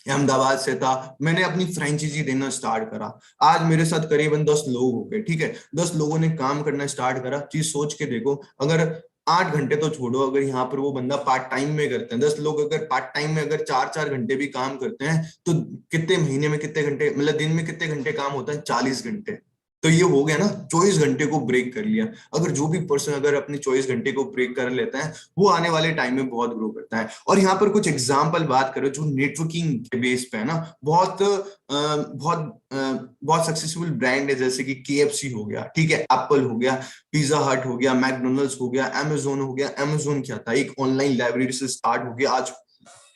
Speaker 1: अहमदाबाद से था, मैंने अपनी फ्रेंचाइजी देना स्टार्ट करा। आज मेरे साथ करीबन 10 लोग हो गए। ठीक है, 10 लोगों ने काम करना स्टार्ट करा। चीज सोच के देखो, अगर 8 घंटे तो छोड़ो, अगर यहाँ पर वो बंदा पार्ट टाइम में करते हैं, 10 लोग अगर पार्ट टाइम में अगर 4-4 घंटे भी काम करते हैं, तो कितने महीने में कितने घंटे, मतलब दिन में कितने घंटे काम होता है, 40 घंटे। तो ये हो गया ना, 24 घंटे को ब्रेक कर लिया। अगर जो भी पर्सन अगर अपने 24 घंटे को ब्रेक कर लेता है, वो आने वाले टाइम में बहुत ग्रो करता है। और यहाँ पर कुछ एग्जाम्पल बात करो जो नेटवर्किंग के बेस पे है ना, बहुत सक्सेसफुल ब्रांड है, जैसे कि KFC हो गया, ठीक है, एप्पल हो गया, पिज्जा हट हो गया, मैकडोनल्ड्स हो गया, अमेजोन हो गया। अमेजोन क्या था, एक ऑनलाइन लाइब्रेरी से स्टार्ट हो गया, आज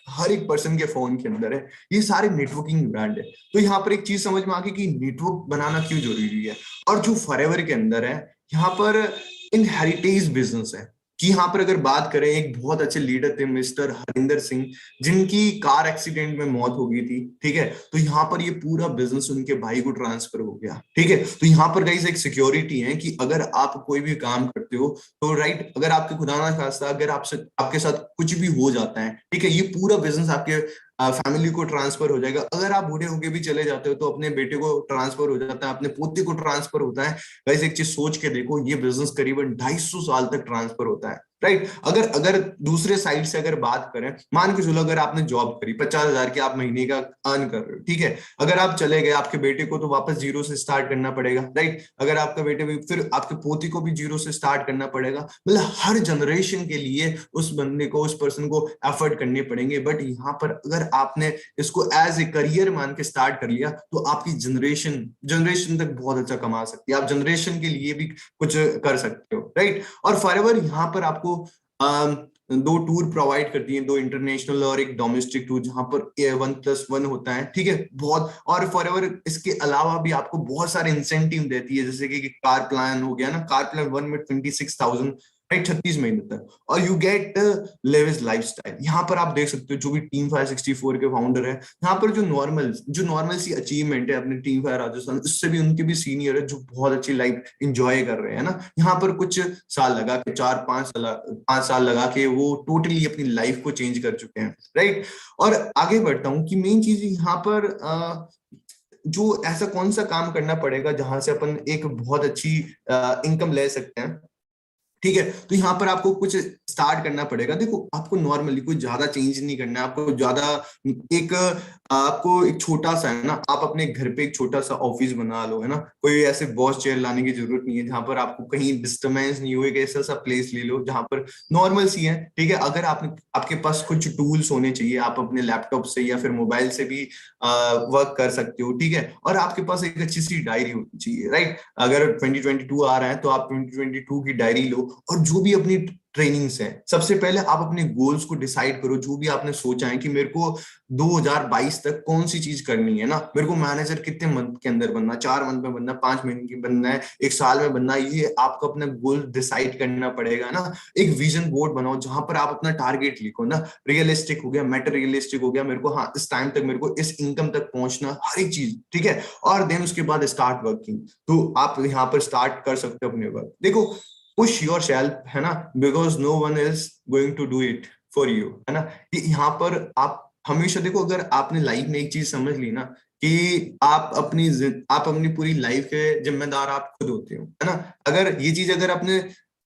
Speaker 1: हर एक पर्सन के फोन के अंदर है। ये सारे नेटवर्किंग ब्रांड है। तो यहाँ पर एक चीज समझ में आ गई कि नेटवर्क बनाना क्यों जरूरी है। और जो फॉरएवर के अंदर है, यहाँ पर इनहेरिटेज बिजनेस है, कि यहाँ पर अगर बात करें, एक बहुत अच्छे लीडर थे मिस्टर हरिंदर सिंह, जिनकी कार एक्सीडेंट में मौत हो गई थी। ठीक है, तो यहाँ पर ये पूरा बिजनेस उनके भाई को ट्रांसफर हो गया। ठीक है, तो यहाँ पर गाइस एक सिक्योरिटी है कि अगर आप कोई भी काम करते हो, तो राइट, अगर आपके खुदा ना खास्ता अगर आपसे आपके साथ कुछ भी हो जाता है, ठीक है, ये पूरा बिजनेस आपके फैमिली को ट्रांसफर हो जाएगा। अगर आप बूढ़े होके भी चले जाते हो, तो अपने बेटे को ट्रांसफर हो जाता है, अपने पोते को ट्रांसफर होता है। वैसे एक चीज सोच के देखो, ये बिजनेस करीबन 250 साल तक ट्रांसफर होता है। राइट। अगर अगर दूसरे साइड से अगर बात करें, मान के चलो अगर आपने जॉब करी 50,000 की आप महीने का अर्न कर रहे हो, ठीक है, अगर आप चले गए, आपके बेटे को तो वापस जीरो से स्टार्ट करना पड़ेगा, राइट। अगर आपका बेटे भी, फिर आपके पोती को भी जीरो से स्टार्ट करना पड़ेगा। मतलब हर जनरेशन के लिए उस बंदे को, उस पर्सन को एफर्ट करने पड़ेंगे। बट यहाँ पर अगर आपने इसको एज ए करियर मान के स्टार्ट कर लिया, तो आपकी जनरेशन जनरेशन तक बहुत अच्छा कमा सकती है, आप जनरेशन के लिए भी कुछ कर सकते हो, राइट। और फॉरएवर यहाँ पर आपको दो टूर प्रोवाइड करती हैं, दो इंटरनेशनल और एक डोमेस्टिक टूर, जहां पर 1+1 होता है, ठीक है, बहुत। और फॉरएवर इसके अलावा भी आपको बहुत सारे इंसेंटिव देती है, जैसे कि कार प्लान हो गया ना, कार प्लान 1 में 26,000, राइट, 36 महीने तक। और यू गेट लेविश लाइफस्टाइल। यहाँ पर आप देख सकते हो, जो भी टीम 564 के फाउंडर है, यहाँ पर जो नॉर्मल सी अचीवमेंट है अपने टीम 5 राजस्थान, उससे भी उनके भी सीनियर है जो बहुत अच्छी लाइफ इंजॉय कर रहे हैं ना। यहाँ पर कुछ साल लगा के, 4-5 साल लगा के वो टोटली अपनी लाइफ को चेंज कर चुके हैं, राइट। और आगे बढ़ता हूँ कि मेन चीज यहाँ पर जो ऐसा कौन सा काम करना पड़ेगा जहां से अपन एक बहुत अच्छी इनकम ले सकते हैं, ठीक है। तो यहाँ पर आपको कुछ स्टार्ट करना पड़ेगा। देखो, आपको नॉर्मली कोई ज्यादा चेंज नहीं करना है, आपको ज्यादा एक आपको एक छोटा सा है ना, आप अपने घर पे एक छोटा सा ऑफिस बना लो, है ना। कोई ऐसे बॉस चेयर लाने की जरूरत नहीं है, जहां पर आपको कहीं डिस्टर्बेंस नहीं हो। एक ऐसा सा प्लेस ले लो जहां पर नॉर्मल सी है, ठीक है। अगर आपके पास कुछ टूल्स होने चाहिए, आप अपने लैपटॉप से या फिर मोबाइल से भी वर्क कर सकते हो, ठीक है। और आपके पास एक अच्छी सी डायरी होनी चाहिए, राइट। अगर 2022 आ रहा है तो आप 2022 की डायरी लो, और जो भी अपनी ट्रेनिंग्स है, सबसे पहले आप अपने गोल्स को डिसाइड करो। जो भी आपने सोचा है कि मेरे को 2022 तक कौन सी चीज करनी है ना, मेरे को मैनेजर कितने मंथ के अंदर बनना, 4 मंथ में बनना, 5 महीने की बनना है, 1 साल में बनना है, ये आपको अपना गोल डिसाइड करना पड़ेगा ना। एक विजन बोर्ड बनाओ जहां पर आप अपना टारगेट लिखो ना, रियलिस्टिक हो गया, मेटेरियलिस्टिक हो गया, मेरे को हाँ इस टाइम तक मेरे को इस इनकम तक पहुंचना, हर एक चीज, ठीक है। और देन उसके बाद स्टार्ट वर्किंग। तो आप यहाँ पर स्टार्ट कर सकते हो अपने वर्क। देखो, पुश योर सेल्फ, है ना, because no one is going to do it for you, है ना। यहाँ पर आप हमेशा देखो, अगर आपने लाइफ में एक चीज समझ ली ना, कि आप अपनी पूरी लाइफ के जिम्मेदार आप खुद होते हो, है ना। अगर ये चीज अगर आपने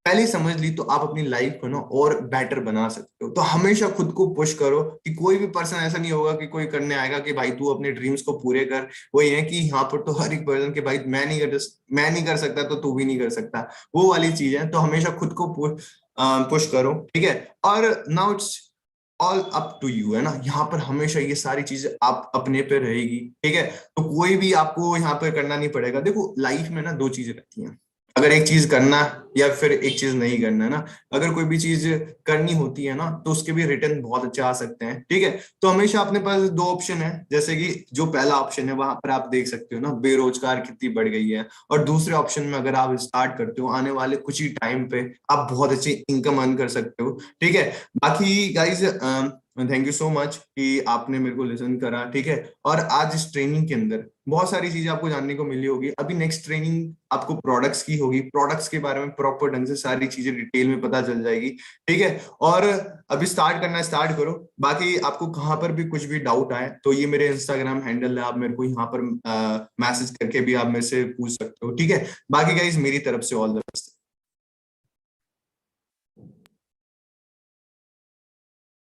Speaker 1: पहले ही समझ ली, तो आप अपनी लाइफ को ना और बेटर बना सकते हो। तो हमेशा खुद को पुश करो, कि कोई भी पर्सन ऐसा नहीं होगा कि कोई करने आएगा कि भाई तू अपने ड्रीम्स को पूरे कर। वही है कि यहाँ पर तो हर एक पर्सन के भाई मैं नहीं कर सकता तो तू भी नहीं कर सकता, वो वाली चीज है। तो हमेशा खुद को पुश करो, ठीक है। और now it's all up to you, है ना। यहाँ पर हमेशा ये सारी चीजें आप अपने पे रहेगी, ठीक है। तो कोई भी आपको यहाँ पर करना नहीं पड़ेगा। देखो, लाइफ में ना दो चीजें रहती हैं, अगर एक चीज करना या फिर एक चीज नहीं करना, ना। अगर कोई भी चीज करनी होती है ना, तो उसके भी रिटर्न बहुत अच्छे आ सकते हैं, ठीक है। तो हमेशा अपने पास दो ऑप्शन है, जैसे कि जो पहला ऑप्शन है वहां पर आप देख सकते हो ना, बेरोजगार कितनी बढ़ गई है। और दूसरे ऑप्शन में अगर आप स्टार्ट करते हो, आने वाले कुछ ही टाइम पे आप बहुत अच्छी इनकम अर्न कर सकते हो, ठीक है। बाकी guys, thank you so much कि आपने मेरे को लिसन करा, ठीक है। और आज इस ट्रेनिंग के अंदर बहुत सारी चीजें आपको जानने को मिली होगी। अभी नेक्स्ट ट्रेनिंग आपको प्रोडक्ट्स की होगी, प्रोडक्ट्स के बारे में प्रॉपर ढंग से सारी चीजें डिटेल में पता चल जाएगी, ठीक है। और अभी स्टार्ट करना है, स्टार्ट करो। बाकी आपको कहाँ पर भी कुछ भी डाउट आए तो ये मेरे इंस्टाग्राम हैंडल है, आप मेरे को यहाँ पर मैसेज करके भी आप मेरे से पूछ सकते हो, ठीक है। बाकी गाइज, मेरी तरफ से ऑल द बेस्ट।